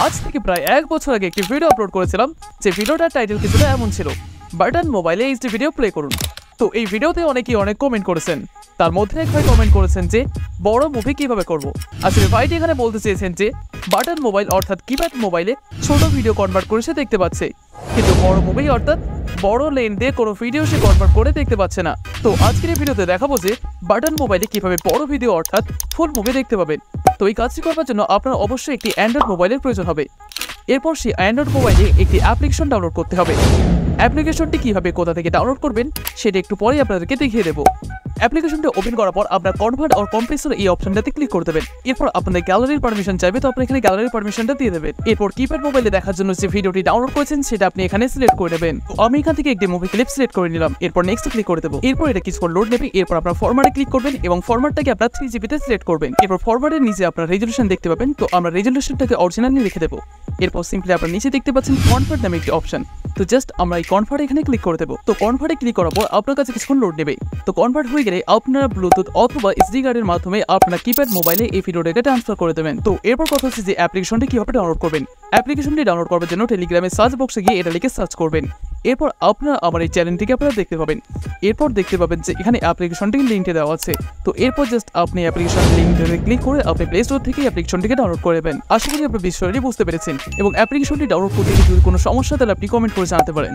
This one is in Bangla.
আজ থেকে প্রায় 1 বছর আগে একটি ভিডিও আপলোড করেছিলাম, যে ভিডিওটার টাইটেল কিছুটা এমন ছিল, বাটন মোবাইলে এইচডি ভিডিও প্লে করুন। তো এই ভিডিওতে অনেকেই অনেক কমেন্ট করেছেন। তার মধ্যে এক ভাই কমেন্ট করেছেন যে বড় মুভি কিভাবে করব। আসলে ভাইটি এখানে বলতে চেয়েছেন যে বাটন মোবাইল অর্থাৎ কিপ্যাড মোবাইলে ছোট ভিডিও কনভার্ট করে সে দেখতে পাচ্ছে, কিন্তু বড় মুভি অর্থাৎ বড় লেন দিয়ে কোনো ভিডিও সে কনভার্ট করে দেখতে পাচ্ছে না। তো আজকের এই ভিডিওতে দেখাবো যে বাটন মোবাইলে কিভাবে বড় ভিডিও অর্থাৎ ফুল মুভি দেখতে পাবেন। তো এই কাজটি করার জন্য আপনার অবশ্যই একটি অ্যান্ড্রয়েড মোবাইলের প্রয়োজন হবে। এরপর সেই অ্যান্ড্রয়েড মোবাইলে একটি অ্যাপ্লিকেশন ডাউনলোড করতে হবে। অ্যাপ্লিকেশনটি কিভাবে কোথা থেকে ডাউনলোড করবেন সেটা একটু পরেই আপনাদেরকে দেখিয়ে দেবো। অ্যাপ্লিকেশনটা ওপেন করার পর আপনার কনভার্ট অর কম্প্রেসর এই অপশনটাতে ক্লিক করে দেবেন। এরপর আপনাদের গ্যালারির পারমিশন চাইবে, তো আপনি এখানে গ্যালারির পারমিশনটা দিয়ে দেবেন। এরপর কিপ্যাড মোবাইলে দেখার জন্য যে ভিডিওটি ডাউনলোড করেছেন সেটা আপনি এখানে সিলেক্ট করে নেবেন। তো আমি এখান থেকে একটি মুভি ক্লিপ সিলেক্ট করে নিলাম। এরপর নেক্সট ক্লিক করে দেবো। এরপর এটা কিছুক্ষণ লোড নেবে। এরপর আপনার ফরম্যাটে ক্লিক করবেন এবং ফরম্যাটটাকে আপনার 3GB তে সিলেক্ট করবেন। এরপর ফরম্যাটের নিচে আপনার রেজলিউশন দেখতে পাবেন। তো আমরা রেজলিউশনটাকে অরিজিনালি লিখে দেবো। এরপর সিম্পলি আপনার নিচে দেখতে পাচ্ছেন কনভার্ট নামে একটি অপশন। তো জাস্ট আমরা এই কনভার্ট এখানে ক্লিক করে দেবো। তো কনভার্টে ক্লিক করার পর আপনার কাছে কিছুক্ষণ লোড নেবে। তো কনভার্ট হয়ে গেলে আপনারা ব্লুটুথ অথবা এসডি কার্ডের মাধ্যমে আপনার কিপ্যাড মোবাইলে এই ভিডিওটাকে ট্রান্সফার করে দেবেন। তো এরপর কথা হচ্ছে যে অ্যাপ্লিকেশনটি কিভাবে ডাউনলোড করবেন। অ্যাপ্লিকেশনটি ডাউনলোড করার জন্য টেলিগ্রামের সার্চ বক্সে গিয়ে এটা লিখে সার্চ করবেন। এরপর আপনারা আমার এই চ্যানেলটিকে আপনারা দেখতে পাবেন। এরপর দেখতে পাবেন যে এখানে অ্যাপ্লিকেশনটির লিঙ্কটি দেওয়া আছে। তো এরপর জাস্ট আপনি অ্যাপ্লিকেশন লিঙ্কটিতে ক্লিক করে আপনি প্লে স্টোর থেকে অ্যাপ্লিকেশনটিকে ডাউনলোড করে নেবেন। আশা করি আপনি বিষয়টি বুঝতে পেরেছেন এবং অ্যাপ্লিকেশনটি ডাউনলোড করতে যদি কোনো সমস্যা তাহলে আপনি কমেন্ট করে জানাতে পারেন।